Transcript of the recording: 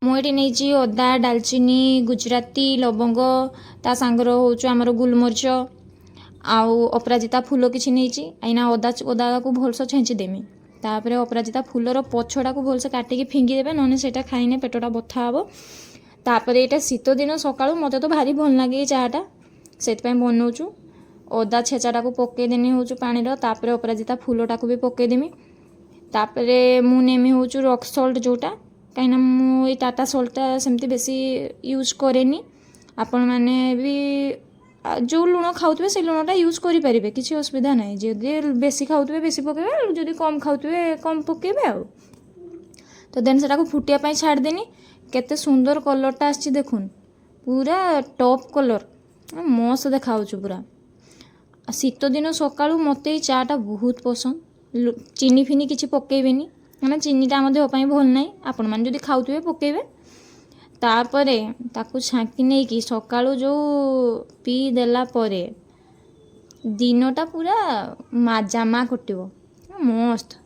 मुझे नहीं अदा डालचीनी गुजराती लवंग ता सांगर हूँ आमर गुलमरीच आउ अपराजिता फूल किसी नहीं आईना अदा अदा को भलसे छेंची देमी तापर अपराजिता फूलर पछड़ा को भलसे काटिकी फिंगी देवे नने सेटा खाइने पेटटा बथा हे तापर यहाँ शीत दिन सकाळु मते तो भारी भल लगे चाटा से बनाऊँ अदा छेचाटा को पकईदेनी हूँ पानी तापर अपराजिता फूलटा को भी पकईदेमी तापर मुझे हूँ रॉक सल्ट जोटा कहीं मुझे टाटा सल्टा सेमती बेसी यूज करेनी आपण मैंने भी जो लुण खाऊे से लुणटा यूज करेंगे किसी असुविधा ना जदि बेसी खाऊे बेसी पकेबे जदि कम खाऊे कम पकेबे आ तो देन से फुटिया छाड़देनी केते सुंदर कलरटा आछि देखुन पूरा टॉप कलर मस्त देखा पूरा शीत दिन सकाळु मते चाटा बहुत पसंद चीनी फिनी किसी पकेबेनी ना चीनीटा आम देहपाई भल ना आपण मैंने जब खाऊे पकेबे तापरे ताकू छांकी नहीं कि सकाळु जो पी देला परे दिनटा पूरा जामा कटिबो मस्त।